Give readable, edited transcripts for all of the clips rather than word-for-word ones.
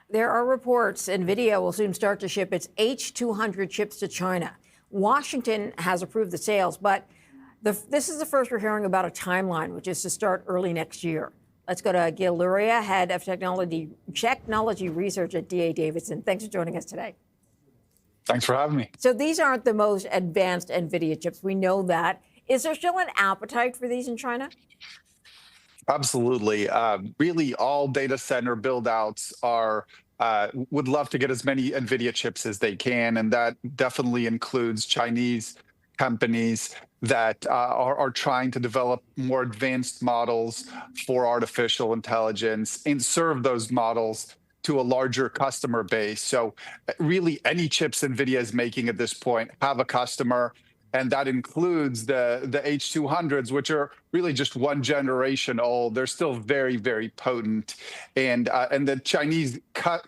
There are reports Nvidia will soon start to ship its H200 chips to China. Washington has approved the sales, but this is the first we're hearing about a timeline, which is to start early next year. Let's go to Gil Luria, head of technology research at DA Davidson. Thanks for joining us today. Thanks for having me. So these aren't the most advanced Nvidia chips. We know that. Is there still an appetite for these in China? Absolutely. Really, all data center build-outs would love to get as many NVIDIA chips as they can, and that definitely includes Chinese companies that are trying to develop more advanced models for artificial intelligence and serve those models to a larger customer base. So really, any chips NVIDIA is making at this point have a customer. And that includes the H200s, which are really just one generation old. They're still very, very potent. And the Chinese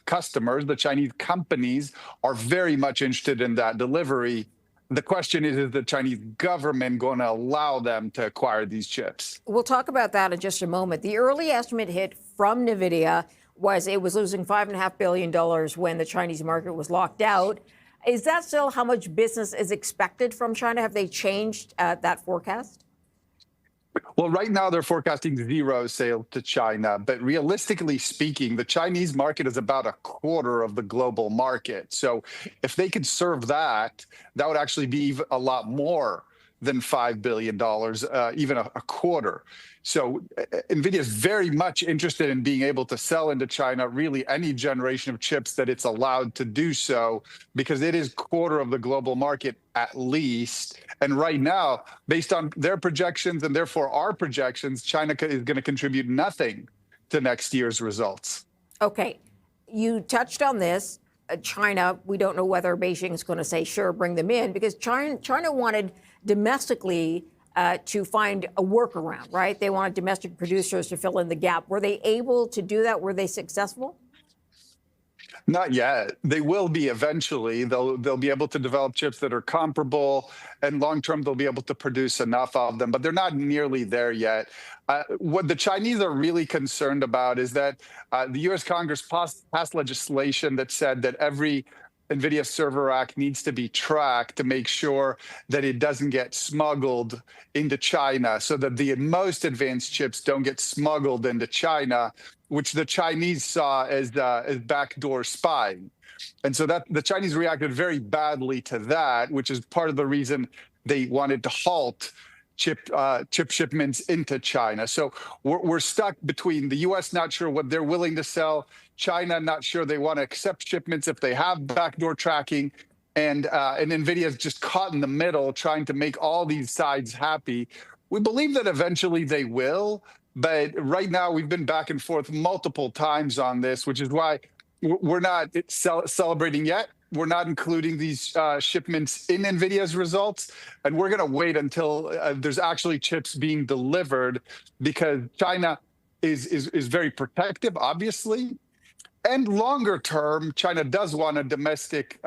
customers, the Chinese companies, are very much interested in that delivery. The question is the Chinese government going to allow them to acquire these chips? We'll talk about that in just a moment. The early estimate hit from Nvidia was it was losing $5.5 billion when the Chinese market was locked out. Is that still how much business is expected from China? Have they changed that forecast? Well, right now they're forecasting zero sales to China. But realistically speaking, the Chinese market is about a quarter of the global market. So if they could serve that, that would actually be a lot more than $5 billion, even a quarter. So NVIDIA is very much interested in being able to sell into China really any generation of chips that it's allowed to do so, because it is a quarter of the global market at least. And right now, based on their projections and therefore our projections, China is going to contribute nothing to next year's results. Okay, you touched on this. China, we don't know whether Beijing is going to say, sure, bring them in, because China wanted domestically to find a workaround, right? They wanted domestic producers to fill in the gap. Were they able to do that? Were they successful? Not yet. They will be eventually. They'll be able to develop chips that are comparable, and long term they'll be able to produce enough of them, but they're not nearly there yet. What the Chinese are really concerned about is that the U.S. Congress passed legislation that said that every NVIDIA server rack needs to be tracked to make sure that it doesn't get smuggled into China, so that the most advanced chips don't get smuggled into China, which the Chinese saw as backdoor spying. And so that the Chinese reacted very badly to that, which is part of the reason they wanted to halt chip shipments into China. So we're stuck between the U.S. not sure what they're willing to sell, China not sure they want to accept shipments if they have backdoor tracking, and NVIDIA is just caught in the middle trying to make all these sides happy. We believe that eventually they will, but right now we've been back and forth multiple times on this, which is why we're not celebrating yet. We're not including these shipments in NVIDIA's results, and we're going to wait until there's actually chips being delivered, because China is very protective, obviously. And longer term, China does want a domestic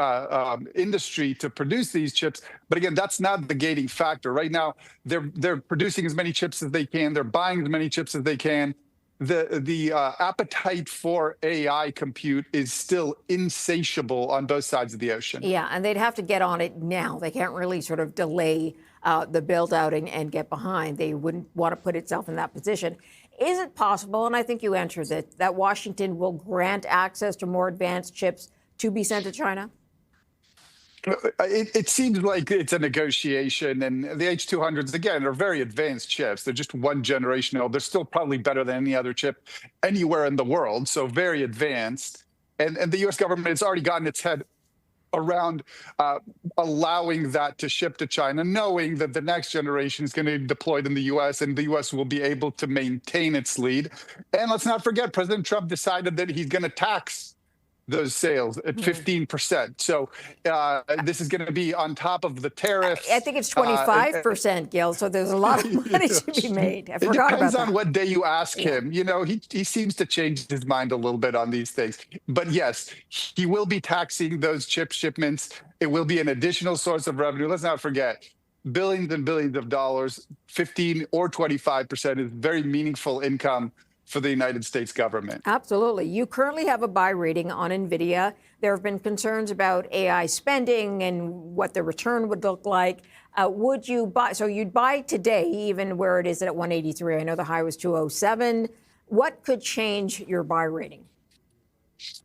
industry to produce these chips. But again, that's not the gating factor. Right now, they're producing as many chips as they can. They're buying as many chips as they can. The appetite for AI compute is still insatiable on both sides of the ocean. Yeah, and they'd have to get on it now. They can't really sort of delay the build out and get behind. They wouldn't want to put itself in that position. Is it possible, and I think you answered it, that Washington will grant access to more advanced chips to be sent to China? It seems like it's a negotiation, and the H200s, again, are very advanced chips. They're just one generation old. They're still probably better than any other chip anywhere in the world, so very advanced. And the U.S. government has already gotten its head around allowing that to ship to China, knowing that the next generation is going to be deployed in the U.S. and the U.S. will be able to maintain its lead. And let's not forget, President Trump decided that he's going to tax those sales at 15%. So this is going to be on top of the tariffs. I think it's 25%, Gil. So there's a lot of money to be made. I forgot about that. It depends on what day you ask him. You know, he seems to change his mind a little bit on these things. But yes, he will be taxing those chip shipments. It will be an additional source of revenue. Let's not forget, billions and billions of dollars, 15 or 25% is very meaningful income for the United States government. Absolutely. You currently have a buy rating on Nvidia. There have been concerns about AI spending and what the return would look like. Would you buy? So you'd buy today, even where it is at 183. I know the high was 207. What could change your buy rating?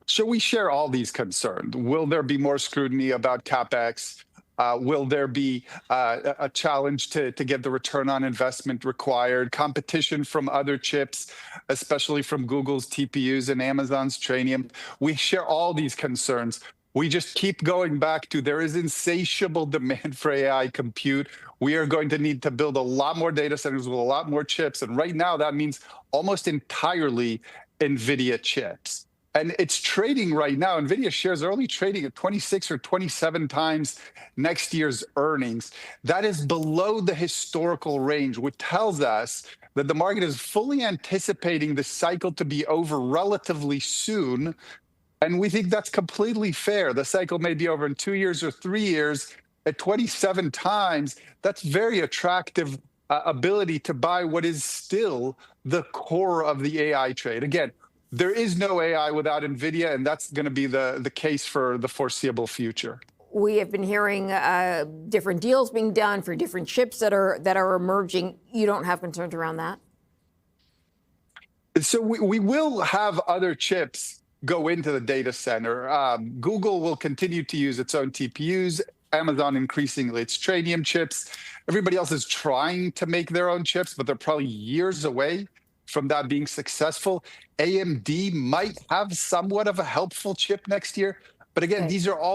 So we share all these concerns. Will there be more scrutiny about CapEx? Will there be a challenge to get the return on investment required? Competition from other chips, especially from Google's TPUs and Amazon's Trainium. We share all these concerns. We just keep going back to there is insatiable demand for AI compute. We are going to need to build a lot more data centers with a lot more chips. And right now, that means almost entirely NVIDIA chips. And it's trading right now. NVIDIA shares are only trading at 26 or 27 times next year's earnings. That is below the historical range, which tells us that the market is fully anticipating the cycle to be over relatively soon. And we think that's completely fair. The cycle may be over in 2 years or 3 years. At 27 times, that's very attractive ability to buy what is still the core of the AI trade. Again, there is no AI without NVIDIA, and that's going to be the case for the foreseeable future. We have been hearing different deals being done for different chips that are emerging. You don't have concerns around that? So we will have other chips go into the data center. Google will continue to use its own TPUs. Amazon increasingly its Trainium chips. Everybody else is trying to make their own chips, but they're probably years away from that being successful. AMD might have somewhat of a helpful chip next year. But again, these are all